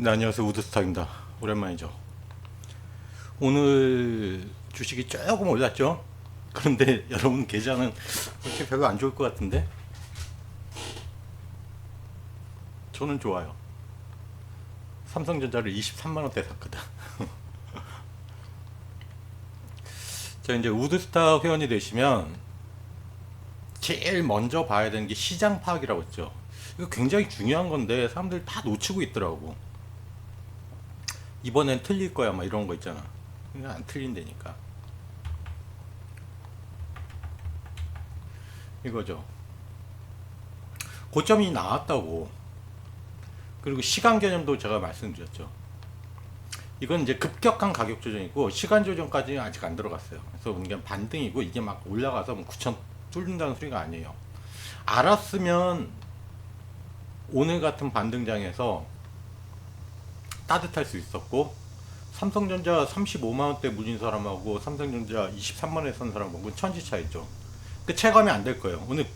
네, 안녕하세요. 우드스탁입니다. 오랜만이죠. 오늘 주식이 조금 올랐죠? 그런데 여러분 계좌는 그렇게 별로 안 좋을 것 같은데? 저는 좋아요. 삼성전자를 23만원대 샀거든. 자, 이제 우드스탁 회원이 되시면 제일 먼저 봐야 되는 게 시장 파악이라고 했죠. 이거 굉장히 중요한 건데 사람들 다 놓치고 있더라고. 이번엔 틀릴 거야, 막 이런 거 있잖아. 그냥 안 틀린다니까. 이거죠. 고점이 나왔다고. 그리고 시간 개념도 제가 말씀드렸죠. 이건 이제 급격한 가격 조정이고 시간 조정까지는 아직 안 들어갔어요. 그래서 그냥 반등이고 이게 막 올라가서 뭐 9천 뚫는다는 소리가 아니에요. 알았으면 오늘 같은 반등장에서 따뜻할 수 있었고, 삼성전자 35만 원대 물린 사람하고 삼성전자 23만 원에 산 사람하고 천지 차이죠. 그 체감이 안 될 거예요. 오늘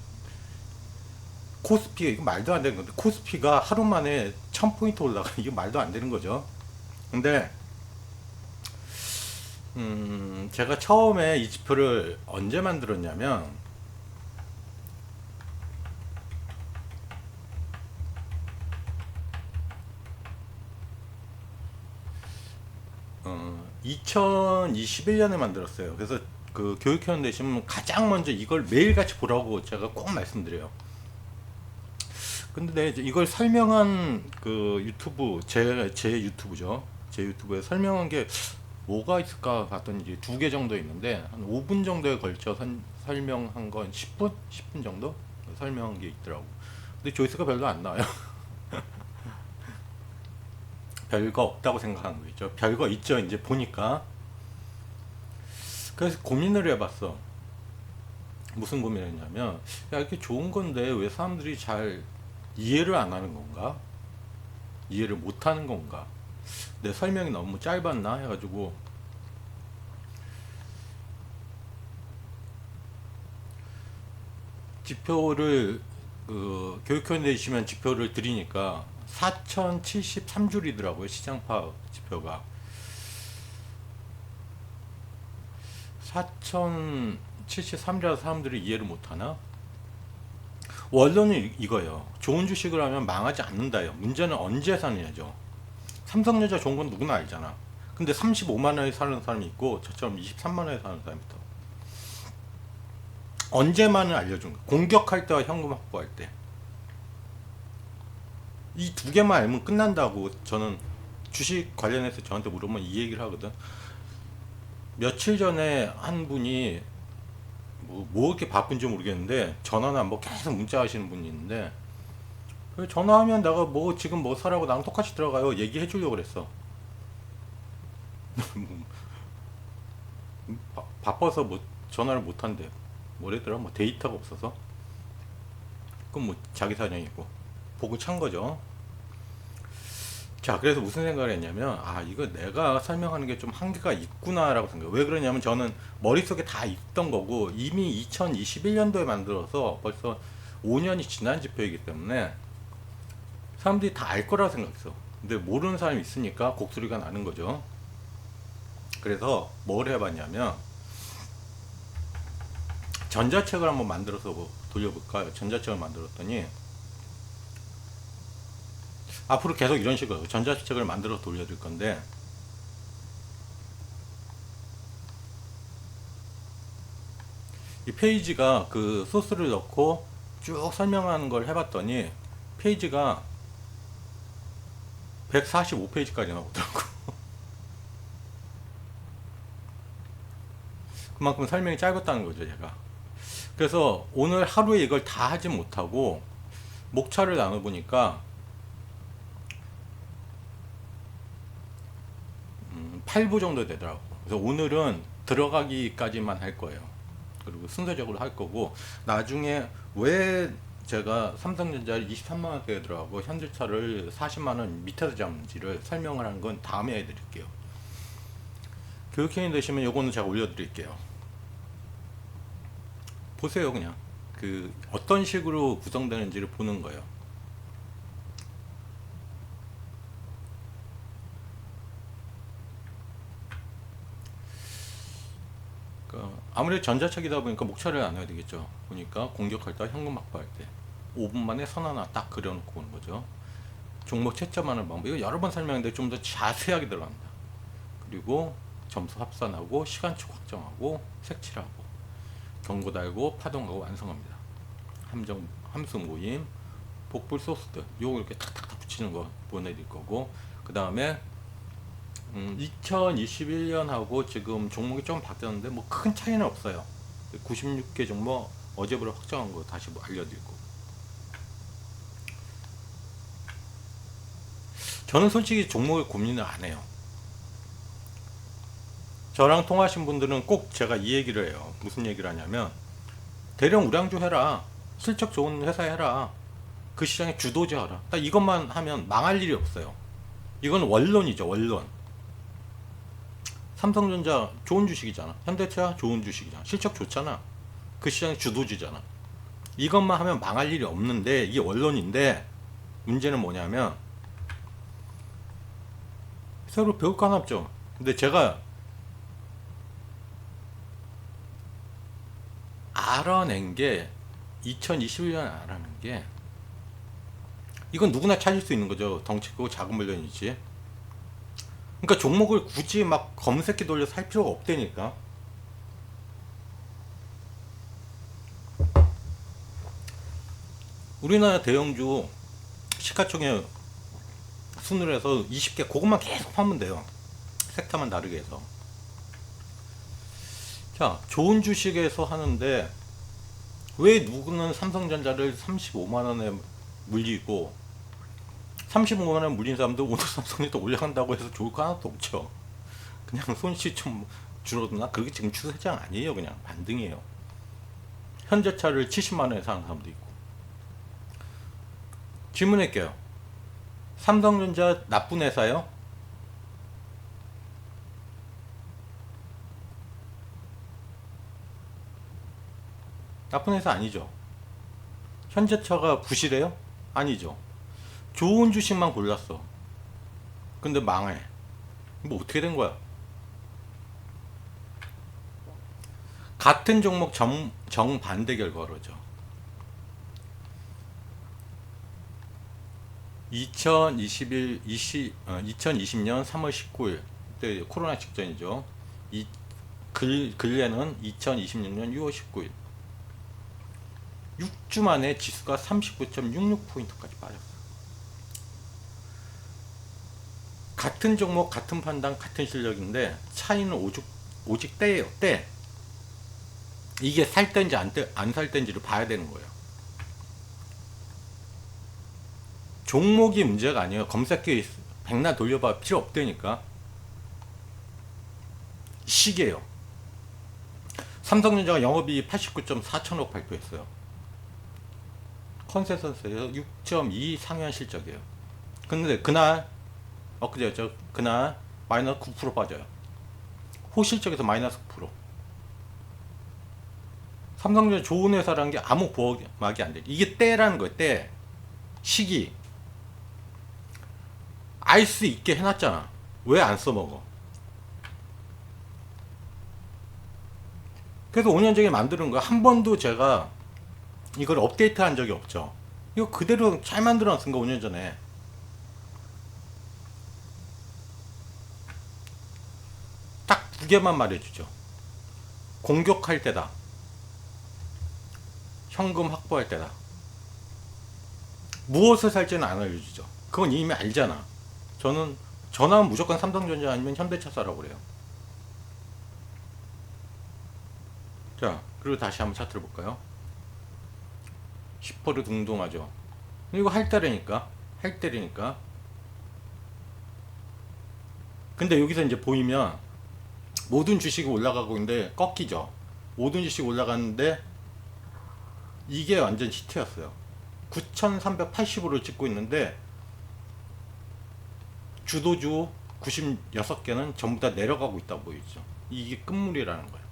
코스피, 이거 말도 안 되는 건데 코스피가 하루 만에 1000포인트 올라가. 이게 말도 안 되는 거죠. 근데 제가 처음에 이 지표를 언제 만들었냐면 2021년에 만들었어요. 그래서 그 교육회원 되시면 가장 먼저 이걸 매일같이 보라고 제가 꼭 말씀드려요. 근데 이제 이걸 설명한 그 유튜브, 제 유튜브죠. 제 유튜브에 설명한 게 뭐가 있을까 봤더니 이제 두 개 정도 있는데 한 5분 정도에 걸쳐 설명한 건 10분? 10분 정도? 설명한 게 있더라고. 근데 조회수가 별로 안 나와요. 별거 없다고 생각하는 거죠. 별거 있죠. 이제 보니까. 그래서 고민을 해봤어. 무슨 고민을 했냐면, 야, 이렇게 좋은 건데 왜 사람들이 잘 이해를 안 하는 건가? 이해를 못 하는 건가? 내 설명이 너무 짧았나? 해가지고, 지표를, 교육회원 되시면 지표를 드리니까 4073줄이더라고요. 시장파 지표가. 4073이라서 사람들이 이해를 못하나? 원론은 이거예요. 좋은 주식을 하면 망하지 않는다요. 문제는 언제 사느냐죠. 삼성전자 좋은 건 누구나 알잖아. 근데 35만 원에 사는 사람이 있고 저처럼 23만 원에 사는 사람이 있다. 언제만을 알려준 거야. 공격할 때와 현금 확보할 때. 이 두 개만 알면 끝난다고. 저는 주식 관련해서 저한테 물으면 이 얘기를 하거든. 며칠 전에 한 분이 뭐 이렇게 바쁜지 모르겠는데 전화나 뭐 계속 문자 하시는 분이 있는데, 전화하면 내가 뭐 지금 뭐 사라고 나랑 똑같이 들어가요 얘기해 주려고 그랬어. 바빠서 뭐 전화를 못 한대. 뭐랬더라, 뭐 데이터가 없어서. 그럼 뭐 자기 사정이고 보고 찬 거죠. 자, 그래서 무슨 생각을 했냐면, 아, 이거 내가 설명하는 게 좀 한계가 있구나라고 생각. 왜 그러냐면 저는 머릿속에 다 있던 거고 이미 2021년도에 만들어서 벌써 5년이 지난 지표이기 때문에 사람들이 다 알 거라고 생각했어. 근데 모르는 사람이 있으니까 곡소리가 나는 거죠. 그래서 뭘 해봤냐면 전자책을 한번 만들어서 뭐 돌려볼까요? 전자책을 만들었더니 앞으로 계속 이런 식으로 전자책을 만들어 돌려드릴 건데, 이 페이지가 그 소스를 넣고 쭉 설명하는 걸 해봤더니 페이지가 145페이지까지 나오더라고. 그만큼 설명이 짧았다는 거죠, 제가. 그래서 오늘 하루에 이걸 다 하지 못하고 목차를 나눠보니까 8부 정도 되더라고. 그래서 오늘은 들어가기까지만 할 거예요. 그리고 순서적으로 할 거고, 나중에 왜 제가 삼성전자를 23만 원대에 들어가고 현대차를 40만 원 밑에서 잡는지를 설명을 하는 건 다음에 해드릴게요. 교육행위 되시면 요거는 제가 올려드릴게요. 보세요. 그냥 그 어떤 식으로 구성되는지를 보는 거예요. 아무래도 전자책이다 보니까 목차를 안 해야 되겠죠. 보니까 공격할 때 현금 확보할 때 5분 만에 선 하나 딱 그려놓고 오는 거죠. 종목 채점하는 방법 이거 여러 번 설명했는데 좀 더 자세하게 들어갑니다. 그리고 점수 합산하고 시간축 확정하고 색칠하고 경고 달고 파동하고 완성합니다. 함수 모임 복불 소스들 요거 이렇게 탁탁탁 붙이는 거 보내드릴 거고, 그 다음에 2021년하고 지금 종목이 좀 바뀌었는데 뭐 큰 차이는 없어요. 96개 종목 어제부터 확정한 거 다시 뭐 알려드리고, 저는 솔직히 종목을 고민을 안 해요. 저랑 통화하신 분들은 꼭 제가 이 얘기를 해요. 무슨 얘기를 하냐면 대량 우량주 해라, 실적 좋은 회사 해라, 그 시장에 주도지 하라, 딱 이것만 하면 망할 일이 없어요. 이건 원론이죠, 원론. 삼성전자 좋은 주식이잖아, 현대차 좋은 주식이잖아, 실적 좋잖아, 그 시장의 주도주잖아. 이것만 하면 망할 일이 없는데 이게 원론인데, 문제는 뭐냐면 새로 배울 거 하나 없죠. 근데 제가 알아낸 게 2021년 알아낸 게, 이건 누구나 찾을 수 있는 거죠. 덩치 크고 작은 물건이지. 그러니까 종목을 굳이 막 검색기 돌려서 할 필요가 없다니까. 우리나라 대형주 시가총액 순으로 해서 20개 그것만 계속 하면 돼요. 섹터만 다르게 해서. 자, 좋은 주식에서 하는데 왜 누구는 삼성전자를 35만원에 물리고 35만원 물린 사람도 오늘 삼성전자 올라간다고 해서 좋을 거 하나도 없죠. 그냥 손실 좀 줄어드나? 그게 지금 추세장 아니에요. 그냥 반등이에요. 현대차를 70만원에 사는 사람도 있고. 질문할게요. 삼성전자 나쁜 회사요? 나쁜 회사 아니죠. 현대차가 부실해요? 아니죠. 좋은 주식만 골랐어. 근데 망해. 뭐 어떻게 된 거야? 같은 종목 정반대 결과로죠. 2020년 3월 19일 그때 코로나 직전이죠. 근래는 2026년 6월 19일 6주 만에 지수가 39.66포인트까지 빠졌어요. 같은 종목 같은 판단 같은 실력인데 차이는 오직 때예요. 때. 이게 살 때인지 안 살 때인지를 봐야 되는 거예요. 종목이 문제가 아니에요. 검색기 백날 돌려봐 필요 없다니까. 시기예요. 삼성전자가 영업이익 89.4천억 발표했어요. 컨센서스에서 6.2 상현 실적이에요. 근데 그날 엊그제였죠. 그날 마이너스 9% 빠져요. 호실적에서 마이너스 9%. 삼성전자 좋은 회사라는 게 아무 보호막이 안 돼. 이게 때라는 거예요. 때. 시기. 알 수 있게 해놨잖아. 왜 안 써먹어? 그래서 5년 전에 만드는 거 한 번도 제가 이걸 업데이트 한 적이 없죠. 이거 그대로 잘 만들어 놨은 거 5년 전에. 딱 두 개만 말해주죠. 공격할 때다. 현금 확보할 때다. 무엇을 살지는 안 알려주죠. 그건 이미 알잖아. 저는 전화하면 무조건 삼성전자 아니면 현대차 사라고 그래요. 자, 그리고 다시 한번 차트를 볼까요? 10% 둥둥하죠. 이거 할 때라니까. 할 때라니까. 근데 여기서 이제 보이면 모든 주식이 올라가고 있는데 꺾이죠. 모든 주식이 올라가는데 이게 완전 히트였어요. 9,380으로 찍고 있는데 주도주 96개는 전부 다 내려가고 있다 보이죠. 이게 끝물이라는 거예요.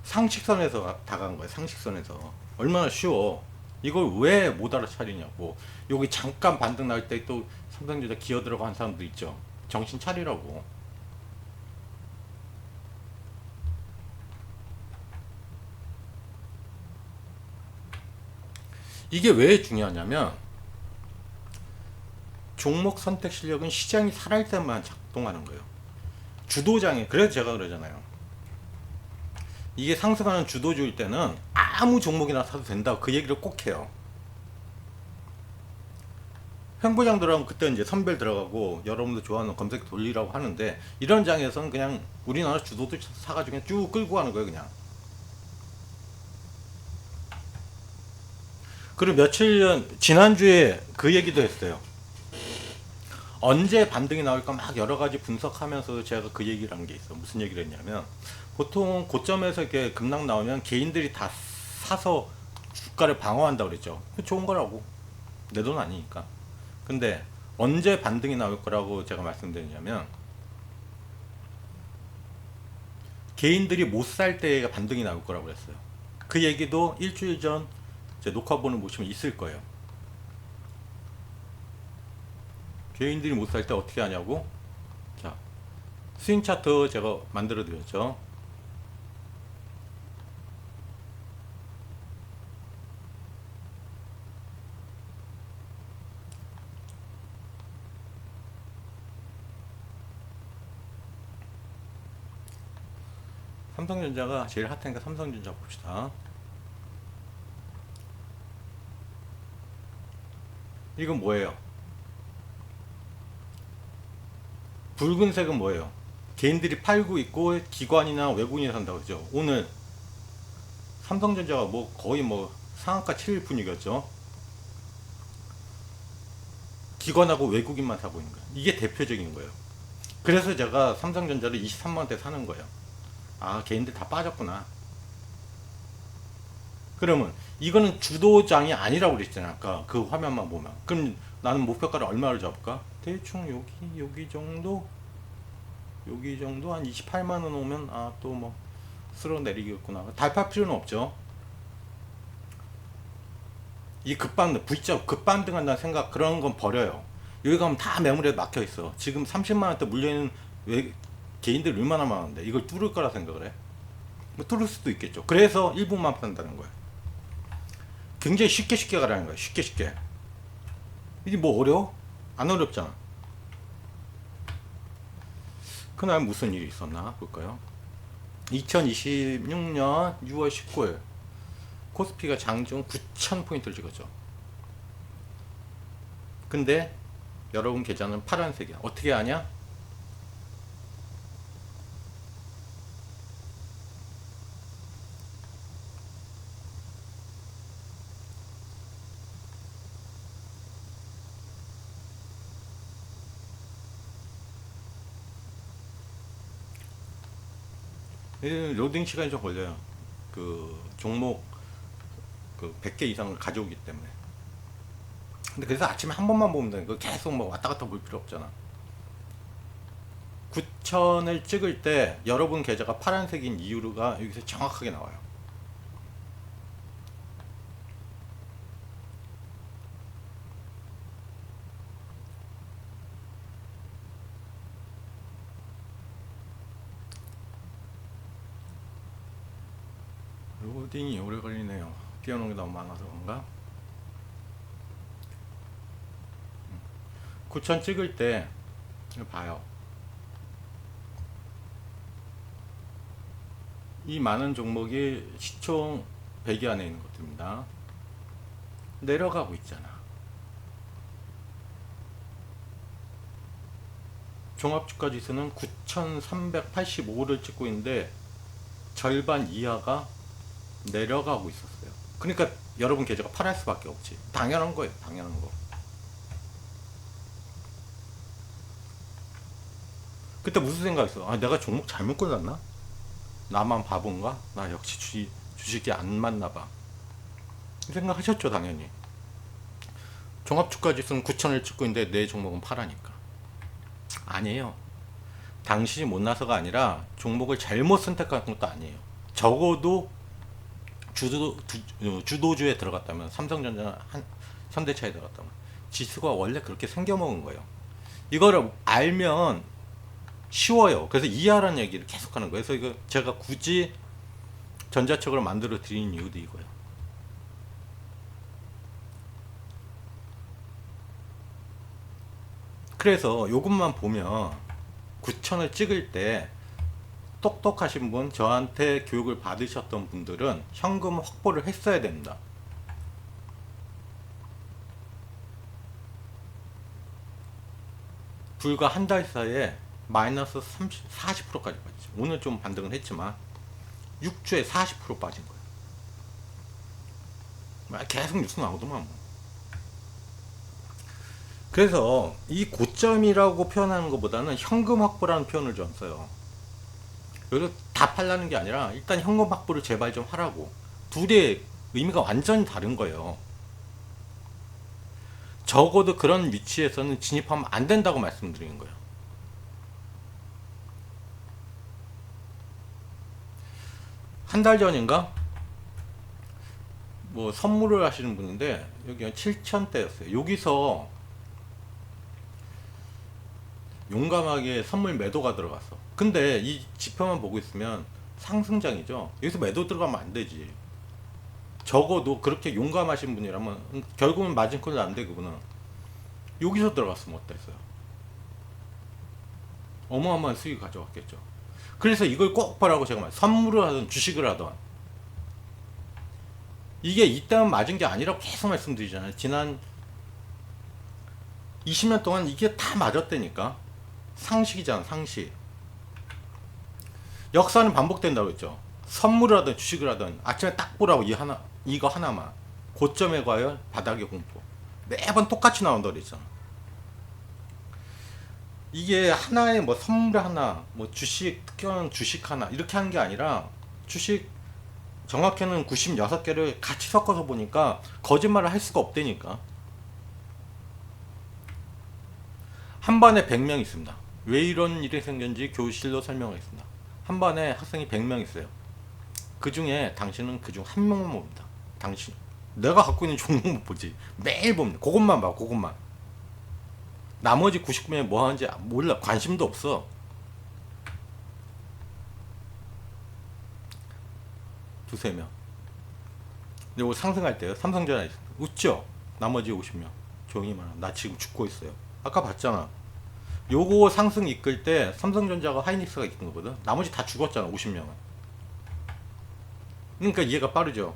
상식선에서 다간 거예요. 상식선에서. 얼마나 쉬워. 이걸 왜 못 알아차리냐고. 여기 잠깐 반등 날 때 또 삼성전자 기어 들어간 사람도 있죠. 정신 차리라고. 이게 왜 중요하냐면 종목 선택 실력은 시장이 살아있을 때만 작동하는 거예요. 주도장애, 그래서 제가 그러잖아요. 이게 상승하는 주도주일 때는 아무 종목이나 사도 된다고 그 얘기를 꼭 해요. 횡보장 들어가면 그때 이제 선별 들어가고 여러분들 좋아하는 검색 돌리라고 하는데, 이런 장에서는 그냥 우리나라 주도도 사가지고 그냥 쭉 끌고 가는 거예요, 그냥. 그리고 며칠 전, 지난주에 그 얘기도 했어요. 언제 반등이 나올까 막 여러 가지 분석하면서 제가 그 얘기를 한 게 있어. 무슨 얘기를 했냐면, 보통 고점에서 이렇게 급락 나오면 개인들이 다 사서 주가를 방어한다 그랬죠. 좋은 거라고. 내 돈 아니니까. 근데 언제 반등이 나올 거라고 제가 말씀드리냐면, 개인들이 못 살 때가 반등이 나올 거라고 그랬어요. 그 얘기도 일주일 전 제 녹화본을 보시면 있을 거예요. 개인들이 못 살 때 어떻게 하냐고. 자, 스윙 차트 제가 만들어 드렸죠. 삼성전자가 제일 핫하니까 삼성전자 봅시다. 이건 뭐예요? 붉은색은 뭐예요? 개인들이 팔고 있고 기관이나 외국인이 산다고 그러죠. 오늘 삼성전자가 뭐 거의 뭐 상한가 7일 분위기였죠. 기관하고 외국인만 사고 있는 거예요. 이게 대표적인 거예요. 그래서 제가 삼성전자를 23만원대 사는 거예요. 아, 개인들 다 빠졌구나. 그러면 이거는 주도장이 아니라고 그랬잖아요. 아까 그 화면만 보면. 그럼 나는 목표가를 얼마를 잡을까? 대충 여기 정도, 여기 정도 한 28만원 오면 아, 또 뭐 쓸어 내리겠구나. 달팔 필요는 없죠. 이 급반등, V자 급반등 한다는 생각, 그런 건 버려요. 여기 가면 다 매물에 막혀 있어. 지금 30만원대 물려있는 개인들 얼마나 많은데 이걸 뚫을 거라 생각을 해? 뭐 뚫을 수도 있겠죠. 그래서 1분만 판다는 거야. 굉장히 쉽게 가라는 거야. 쉽게. 이게 뭐 어려워? 안 어렵잖아. 그날 무슨 일이 있었나 볼까요? 2026년 6월 19일 코스피가 장중 9,000포인트를 찍었죠. 근데 여러분 계좌는 파란색이야. 어떻게 하냐? 로딩 시간이 좀 걸려요. 그 종목 그 100개 이상을 가져오기 때문에. 근데 그래서 아침에 한 번만 보면 되는 거, 계속 뭐 왔다 갔다 볼 필요 없잖아. 9,000을 찍을 때 여러분 계좌가 파란색인 이유가 여기서 정확하게 나와요. 로딩이 오래 걸리네요. 띄워놓은 게 너무 많아서 그런가? 9,000 찍을 때 봐요. 이 많은 종목이 시총 100위 안에 있는 것들입니다. 내려가고 있잖아. 종합주가 지수는 9,385를 찍고 있는데 절반 이하가 내려가고 있었어요. 그러니까 여러분 계좌가 팔할 수밖에 없지. 당연한 거예요. 당연한 거. 그때 무슨 생각했어? 아, 내가 종목 잘못 골랐나? 나만 바본가? 나 역시 주식이 안 맞나 봐. 생각하셨죠, 당연히. 종합주가 지수는 9,000을 찍고 있는데 내 종목은 파라니까. 아니에요. 당신이 못나서가 아니라 종목을 잘못 선택한 것도 아니에요. 적어도 주도주에 들어갔다면, 삼성전자나 현대차에 들어갔다면 지수가 원래 그렇게 생겨먹은 거예요. 이거를 알면 쉬워요. 그래서 이해하라는 얘기를 계속 하는 거예요. 그래서 이거 제가 굳이 전자책으로 만들어 드리는 이유도 이거예요. 그래서 요것만 보면 9천을 찍을 때 똑똑하신 분, 저한테 교육을 받으셨던 분들은 현금 확보를 했어야 됩니다. 불과 한 달 사이에 마이너스 40%까지 빠졌죠. 오늘 좀 반등은 했지만 6주에 40% 빠진 거예요. 계속 뉴스 나오더만 뭐. 그래서 이 고점이라고 표현하는 것보다는 현금 확보라는 표현을 좀 써요. 여기서 다 팔라는 게 아니라 일단 현금 확보를 제발 좀 하라고. 둘의 의미가 완전히 다른 거예요. 적어도 그런 위치에서는 진입하면 안 된다고 말씀드리는 거예요. 한 달 전인가 뭐 선물을 하시는 분인데 여기가 7,000대였어요. 여기서 용감하게 선물 매도가 들어갔어. 근데 이 지표만 보고 있으면 상승장이죠. 여기서 매도 들어가면 안 되지. 적어도 그렇게 용감하신 분이라면 결국은 마진콜이 안 돼. 그분은 여기서 들어갔으면 어땠어요? 어마어마한 수익 가져왔겠죠. 그래서 이걸 꼭 보라고 제가 말, 선물을 하든 주식을 하든 이게 이때만 맞은 게 아니라고 계속 말씀드리잖아요. 지난 20년 동안 이게 다 맞았다니까. 상식이잖아, 상식. 역사는 반복된다고 했죠. 선물을 하든 주식을 하든 아침에 딱 보라고 이거 하나만. 고점에 과열, 바닥의 공포. 매번 똑같이 나온다고 그랬잖아. 이게 하나의 뭐 선물 하나, 뭐 주식, 특별한 주식 하나 이렇게 하는 게 아니라 주식 정확히는 96개를 같이 섞어서 보니까 거짓말을 할 수가 없다니까. 한 반에 100명 있습니다. 왜 이런 일이 생겼는지 교실로 설명하겠습니다. 한 반에 학생이 100명 있어요. 그 중에 당신은 그 중 한 명만 봅니다. 당신, 내가 갖고 있는 종목만 보지. 매일 봅니다. 그것만 봐, 그것만. 나머지 99명이 뭐 하는지 몰라. 관심도 없어. 두세 명. 근데 이거 상승할 때요. 삼성전자 웃죠? 나머지 50명. 조용히 말하. 나 지금 죽고 있어요. 아까 봤잖아. 요거 상승 이끌 때 삼성전자가 하이닉스가 이끈 거거든. 나머지 다 죽었잖아. 50명은. 그러니까 이해가 빠르죠.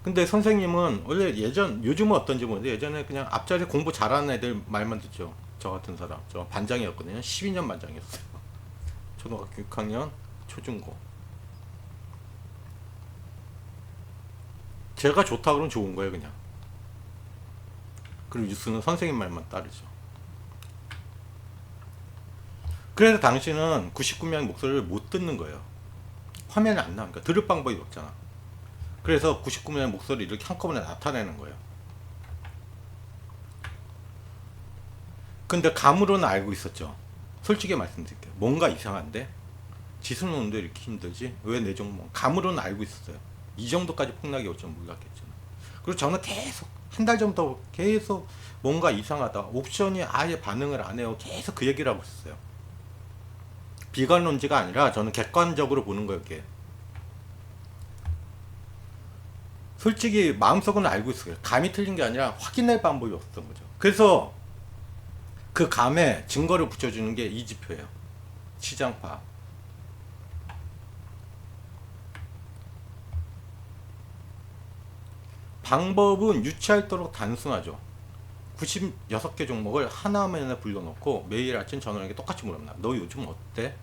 근데 선생님은 원래 요즘은 어떤지 모르는데 예전에 그냥 앞자리 공부 잘하는 애들 말만 듣죠. 저 같은 사람. 저 반장이었거든요. 12년 반장이었어요. 초등학교 6학년, 초중고. 제가 좋다 그러면 좋은 거예요, 그냥. 그리고 뉴스는 선생님 말만 따르죠. 그래서 당신은 99명의 목소리를 못 듣는 거예요. 화면이 안 나오니까 들을 방법이 없잖아. 그래서 99명의 목소리를 이렇게 한꺼번에 나타내는 거예요. 근데 감으로는 알고 있었죠. 솔직히 말씀드릴게요. 뭔가 이상한데? 지수는 오는데 이렇게 힘들지? 왜 내 종목? 감으로는 알고 있었어요. 이 정도까지 폭락이 올 줄 몰랐겠죠. 그리고 저는 계속 한 달 전부터 계속 뭔가 이상하다. 옵션이 아예 반응을 안 해요. 계속 그 얘기를 하고 있었어요. 비관론지가 아니라 저는 객관적으로 보는 거예요. 이게. 솔직히 마음속은 알고 있어요. 감이 틀린 게 아니라 확인할 방법이 없었던 거죠. 그래서 그 감에 증거를 붙여주는 게 이 지표예요. 시장 파악. 방법은 유추할도록 단순하죠. 96개 종목을 하나만에 불러놓고 매일 아침 전화에게 똑같이 물어봅니다. 너 요즘 어때?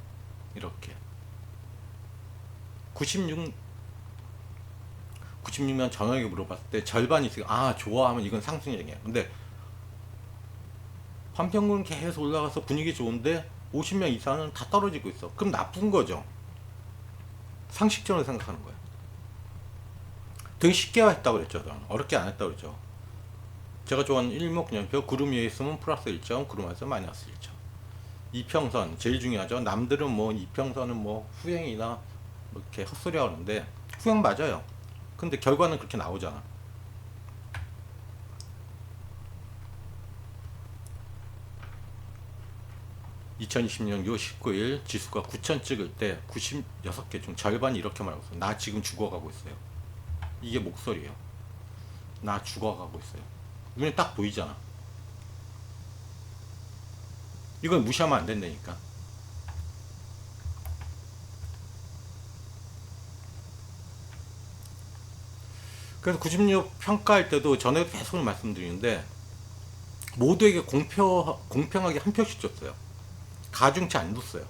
이렇게 96명 전화에게 물어봤을 때 절반이 있어요. 아 좋아하면 이건 상승형이에요. 근데 환평균 계속 올라가서 분위기 좋은데 50명 이상은 다 떨어지고 있어. 그럼 나쁜 거죠. 상식적으로 생각하는 거예요. 되게 쉽게 했다고 그랬죠. 저는. 어렵게 안 했다고 그랬죠. 제가 좋아하는 일목균형표, 구름 위에 있으면 플러스 1점, 구름 아래서 마이너스 1점. 이평선 제일 중요하죠. 남들은 뭐 이평선은 뭐 후행이나 뭐 이렇게 헛소리 하는데 후행 맞아요. 근데 결과는 그렇게 나오잖아. (2020년 6월 19일) 지수가 9,000 찍을 때 96개 중 절반이 이렇게 말하고 있어요. 나 지금 죽어가고 있어요. 이게 목소리예요. 나 죽어가고 있어요. 눈에 딱 보이잖아. 이건 무시하면 안 된다니까. 그래서 96 평가할 때도 전에도 계속 말씀드리는데 모두에게 공평하게 한 표씩 줬어요. 가중치 안 뒀어요.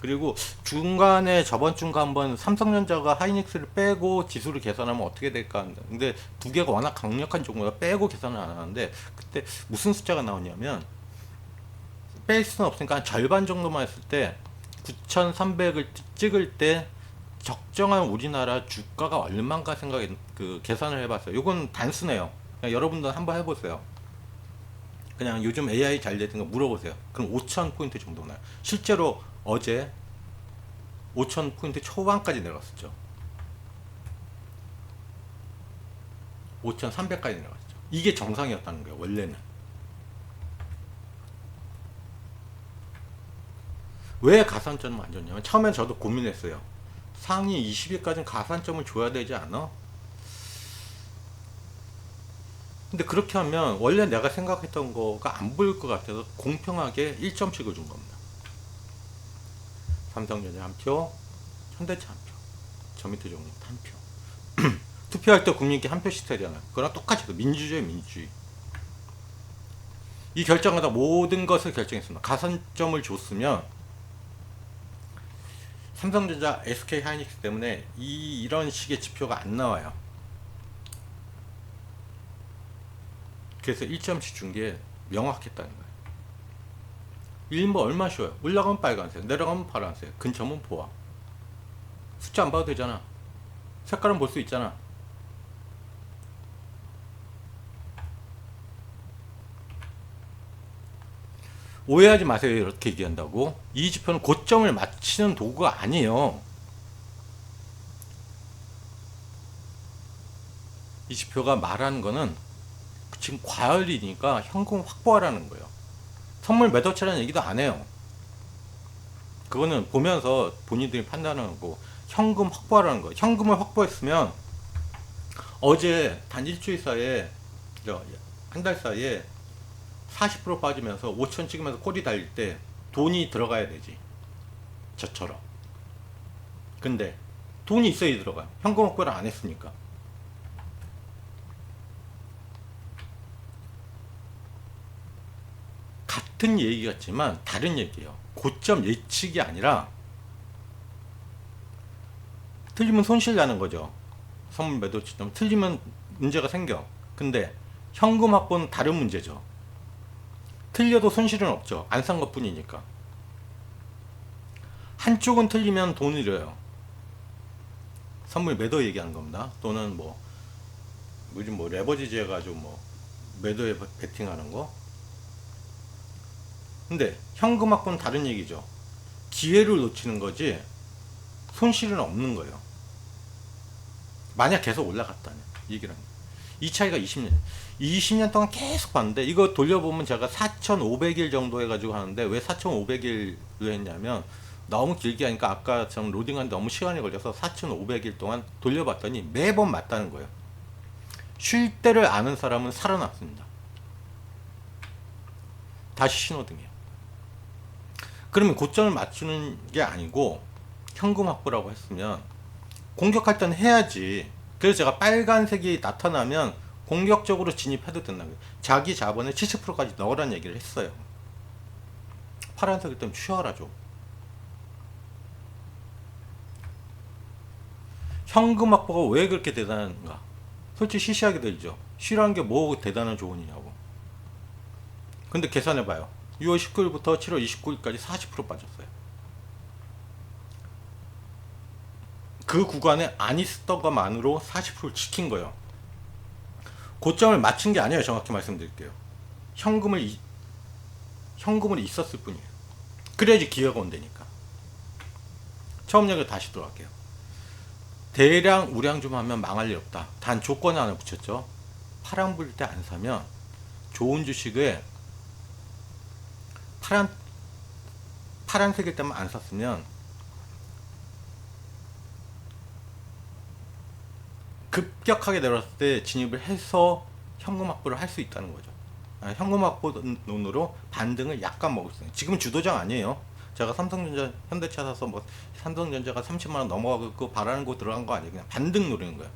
그리고 중간에 저번 주인가 한번 삼성전자가 하이닉스를 빼고 지수를 계산하면 어떻게 될까 하는데, 근데 두 개가 워낙 강력한 종목이라 빼고 계산을 안 하는데, 그때 무슨 숫자가 나오냐면 뺄 수는 없으니까 한 절반 정도만 했을 때 9,300을 찍을 때 적정한 우리나라 주가가 얼마인가 생각해 그 계산을 해봤어요. 이건 단순해요. 그냥 여러분들 한번 해보세요. 그냥 요즘 AI 잘 되는 거 물어보세요. 그럼 5,000포인트 정도 나요. 실제로 어제 5,000포인트 초반까지 내려갔었죠. 5,300까지 내려갔죠. 이게 정상이었다는 거예요, 원래는. 왜 가산점을 안 줬냐면, 처음엔 저도 고민했어요. 상위 20위까지는 가산점을 줘야 되지 않아? 근데 그렇게 하면 원래 내가 생각했던 거가 안 보일 것 같아서 공평하게 1점씩을 준 겁니다. 삼성전자 한 표, 현대차 한 표, 저 밑에 종목 한 표. 투표할 때 국민께 한 표씩 되잖아요. 그거랑 똑같이 민주주의, 민주주의. 이 결정하다 모든 것을 결정했습니다. 가산점을 줬으면 삼성전자, SK 하이닉스 때문에 이런 식의 지표가 안 나와요. 그래서 1점씩 준 게 명확했다는 거예요. 일뭐 얼마 쉬워요. 올라가면 빨간색, 내려가면 파란색, 근처면 보아. 숫자 안 봐도 되잖아. 색깔은 볼 수 있잖아. 오해하지 마세요. 이렇게 얘기한다고. 이 지표는 고점을 맞추는 도구가 아니에요. 이 지표가 말하는 거는 지금 과열이니까 현금 확보하라는 거예요. 선물 몇 억치라는 얘기도 안 해요. 그거는 보면서 본인들이 판단하는 거고, 현금 확보하라는 거예요. 현금을 확보했으면 어제 단 일주일 사이에, 한 달 사이에 40% 빠지면서 5천 찍으면서 꼬리 달릴 때 돈이 들어가야 되지. 저처럼. 근데 돈이 있어야 들어가요. 현금 확보를 안 했으니까. 같은 얘기 같지만 다른 얘기예요. 고점 예측이 아니라, 틀리면 손실 나는 거죠. 선물 매도 시점 틀리면 문제가 생겨. 근데 현금 확보는 다른 문제죠. 틀려도 손실은 없죠. 안 산 것 뿐이니까. 한쪽은 틀리면 돈을 잃어요. 선물 매도 얘기하는 겁니다. 또는 요즘 레버리지 해가지고 매도에 베팅하는 거. 근데 현금 확보는 다른 얘기죠. 기회를 놓치는 거지 손실은 없는 거예요. 만약 계속 올라갔다면 얘기를 합니다. 이 차이가 20년 동안 계속 봤는데, 이거 돌려보면 제가 4,500일 정도 해가지고 하는데, 왜 4,500일로 했냐면 너무 길게 하니까 아까처럼 로딩하는데 너무 시간이 걸려서 4,500일 동안 돌려봤더니 매번 맞다는 거예요. 쉴 때를 아는 사람은 살아났습니다. 다시 신호등이에요. 그러면 고점을 맞추는 게 아니고 현금 확보라고 했으면 공격할 때는 해야지. 그래서 제가 빨간색이 나타나면 공격적으로 진입해도 된다고요. 자기 자본의 70%까지 넣으라는 얘기를 했어요. 파란색일 때는 쉬어라 좀. 현금 확보가 왜 그렇게 대단한가? 솔직히 시시하게 들죠. 쉬라는 게 뭐 대단한 조언이냐고. 근데 계산해봐요. 6월 19일부터 7월 29일까지 40% 빠졌어요. 그 구간에 안 있었던 것만으로 40%를 지킨 거예요. 고점을 맞춘 게 아니에요. 정확히 말씀드릴게요. 현금을 있었을 뿐이에요. 그래야지 기회가 온다니까. 처음 얘기 다시 들어갈게요. 대량 우량 좀 하면 망할 일 없다. 단 조건 하나 붙였죠. 파란불 때 안 사면, 좋은 주식에 파란색일 때만 안 샀으면 급격하게 내려왔을 때 진입을 해서 현금 확보를 할 수 있다는 거죠. 현금 확보론으로 반등을 약간 먹을 수 있어요. 지금 주도장 아니에요. 제가 삼성전자, 현대차 사서 뭐 삼성전자가 30만원 넘어가고 바라는 거 들어간 거 아니에요. 그냥 반등 노리는 거예요.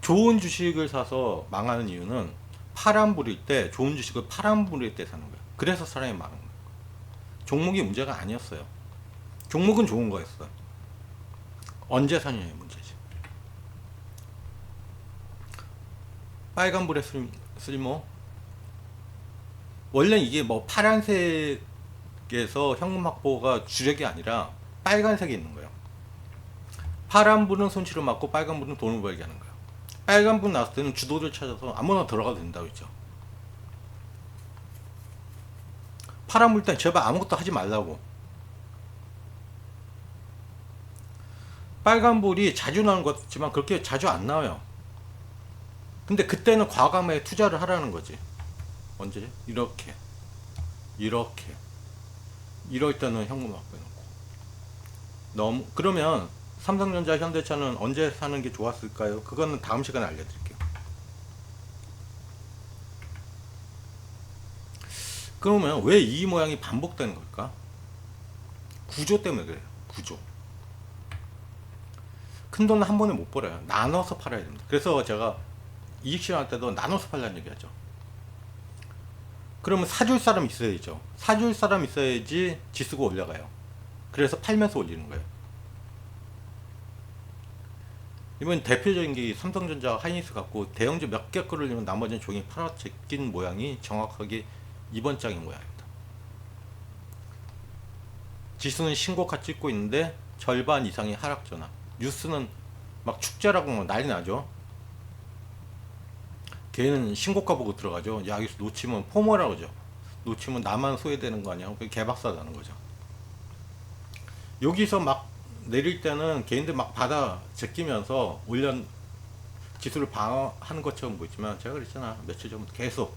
좋은 주식을 사서 망하는 이유는 파란 불일 때, 좋은 주식을 파란 불일 때 사는 거예요. 그래서 사람이 망하는 거예요. 종목이 문제가 아니었어요. 종목은 좋은 거였어요. 언제 사느냐의 문제지. 빨간불의 쓸모. 원래 이게 뭐 파란색에서 현금 확보가 주력이 아니라 빨간색이 있는 거예요. 파란불은 손실을 막고 빨간불은 돈을 벌게 하는 거예요. 빨간불 나왔을 때는 주도를 찾아서 아무나 들어가도 된다고 했죠. 파란불 때 제발 아무것도 하지 말라고. 빨간불이 자주 나오는 것 같지만 그렇게 자주 안 나와요. 근데 그때는 과감하게 투자를 하라는 거지. 언제? 이렇게 이럴 때는 현금 확보해놓고. 너무 그러면 삼성전자, 현대차는 언제 사는 게 좋았을까요? 그거는 다음 시간에 알려드릴게요. 그러면 왜 이 모양이 반복되는 걸까? 구조 때문에 그래요. 구조. 큰 돈은 한 번에 못 벌어요. 나눠서 팔아야 됩니다. 그래서 제가 이익 실현할 때도 나눠서 팔라는 얘기 하죠. 그러면 사줄 사람 있어야죠. 사줄 사람 있어야지 지수가 올라가요. 그래서 팔면서 올리는 거예요. 이번 대표적인 게 삼성전자, 하이닉스 갖고 대형주 몇 개 끌으려면 나머지는 종이 팔아 제낀 모양이 정확하게 이번 장의 모양입니다. 지수는 신고가 찍고 있는데 절반 이상이 하락 전환. 뉴스는 막 축제라고 막 난리 나죠. 걔는 신고가 보고 들어가죠. 야, 여기서 놓치면 포모라고 하죠. 놓치면 나만 소외되는 거 아니야. 개박사 나는 거죠. 여기서 막 내릴 때는 개인들 막 받아 제끼면서 지수를 방어하는 것처럼 보이지만 제가 그랬잖아. 며칠 전부터 계속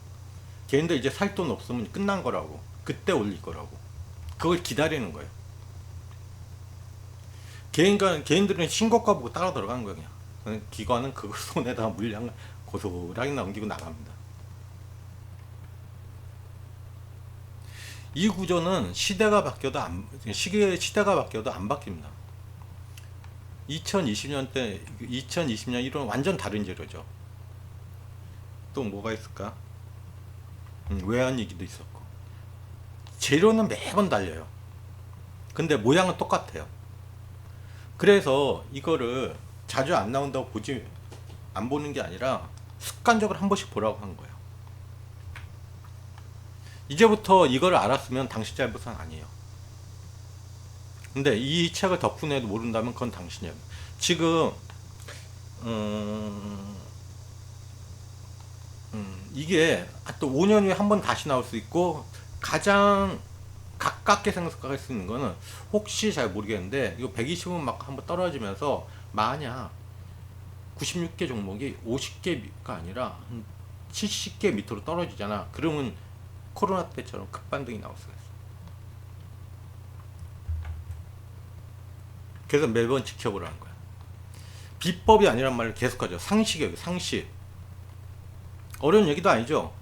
개인들 이제 살 돈 없으면 끝난 거라고. 그때 올릴 거라고. 그걸 기다리는 거예요. 개인들은 신고가 보고 따라 들어가는 거예요. 그냥. 기관은 그걸 손에다가 물량을 고스란히 넘기고 나갑니다. 이 구조는 시대가 바뀌어도 안 바뀝니다. 2020년 1월 완전 다른 재료죠. 또 뭐가 있을까? 외환위기도 있었고. 재료는 매번 달려요. 근데 모양은 똑같아요. 그래서 이거를 자주 안 나온다고 안 보는 게 아니라 습관적으로 한 번씩 보라고 한 거예요. 이제부터 이걸 알았으면 당신 잘못은 아니에요. 근데 이 책을 덕분에 해도 모른다면 그건 당신이에요. 지금 이게 또 5년 후에 한 번 다시 나올 수 있고, 가장 가깝게 생각할 수 있는 거는 혹시 잘 모르겠는데 이거 120은 막 한번 떨어지면서 만약 96개 종목이 50개가 아니라 70개 밑으로 떨어지잖아. 그러면 코로나 때처럼 급반등이 나올 수가 있어. 그래서 매번 지켜보라는 거야. 비법이 아니란 말을 계속하죠. 상식이에요. 상식. 어려운 얘기도 아니죠.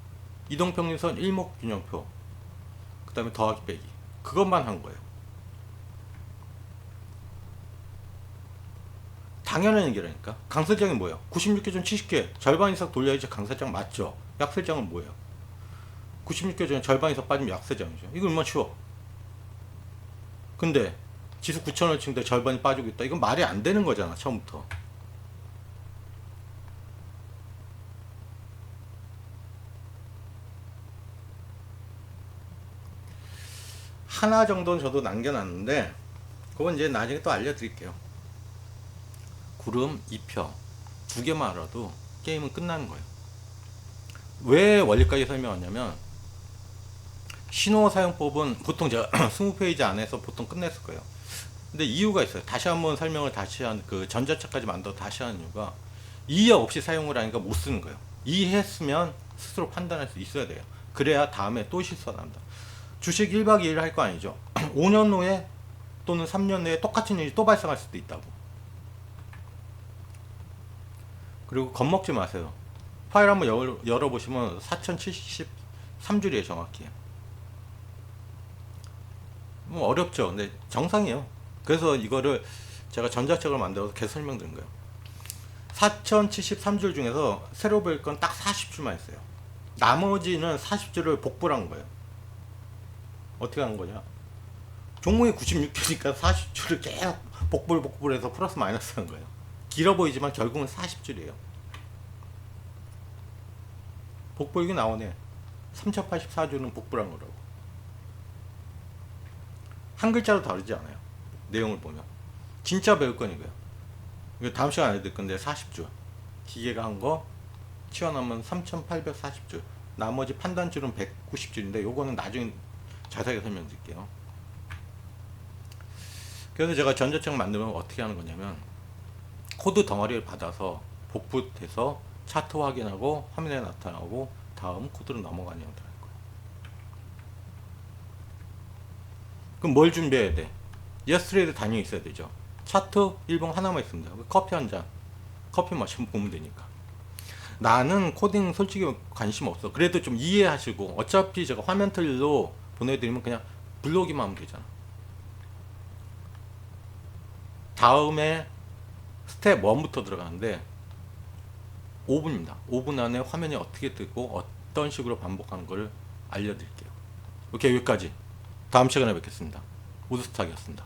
이동평균선 일목균형표, 그 다음에 더하기 빼기, 그것만 한 거예요. 당연한 얘기라니까. 강세장이 뭐예요? 96개 중 70개 절반 이상 돌려야지 강세장 맞죠. 약세장은 뭐예요? 96개 중에 절반 이상 빠지면 약세장이죠. 이거 얼마나 쉬워. 근데 지수 9,000원 치는데 절반이 빠지고 있다. 이건 말이 안 되는 거잖아, 처음부터. 하나 정도는 저도 남겨놨는데 그건 이제 나중에 또 알려드릴게요. 구름 2표 2개만 알아도 게임은 끝나는 거예요. 왜 원리까지 설명하냐면, 신호 사용법은 보통 제가 20페이지 안에서 보통 끝냈을 거예요. 근데 이유가 있어요. 다시 한번 설명을 다시 그 전자차까지 만들어 다시 하는 이유가, 이해 없이 사용을 하니까 못 쓰는 거예요. 이해했으면 스스로 판단할 수 있어야 돼요. 그래야 다음에 또 실수가 납니다. 주식 1박 2일 할 거 아니죠. 5년 후에 또는 3년 후에 똑같은 일이 또 발생할 수도 있다고. 그리고 겁먹지 마세요. 파일 한번 열어보시면 4073줄이에요 정확히. 뭐 어렵죠. 근데 정상이에요. 그래서 이거를 제가 전자책을 만들어서 계속 설명드린 거예요. 4073줄 중에서 새로 배울 건 딱 40줄만 있어요. 나머지는 40줄을 복구를 한 거예요. 어떻게 하는 거냐? 종목이 96줄이니까 40줄을 계속 복불 해서 플러스 마이너스 하는 거예요. 길어 보이지만 결국은 40줄이에요. 복불 이게 나오네. 3084줄은 복불한 거라고. 한 글자로 다르지 않아요. 내용을 보면. 진짜 배울 건 이거예요. 이거 다음 시간에 알려드릴 건데 40줄. 기계가 한 거 튀어나오면 3840줄. 나머지 판단줄은 190줄인데 요거는 나중에 자세하게 설명드릴게요. 그래서 제가 전자책 만들면 어떻게 하는 거냐면 코드 덩어리를 받아서 복붙해서 차트 확인하고 화면에 나타나고 다음 코드로 넘어가는 형태로 할 거예요. 그럼 뭘 준비해야 돼? 예스트레이드 단위 있어야 되죠. 차트 1봉 하나만 있습니다. 커피 한 잔, 커피 마시면 보면 되니까. 나는 코딩 솔직히 관심 없어. 그래도 좀 이해하시고 어차피 제가 화면 틀로 보내드리면 그냥 불러오기만 하면 되잖아. 다음에 스텝 1부터 들어가는데 5분입니다. 5분 안에 화면이 어떻게 뜨고 어떤 식으로 반복하는 걸 알려드릴게요. 오케이, 여기까지. 다음 시간에 뵙겠습니다. 우드스탁이었습니다.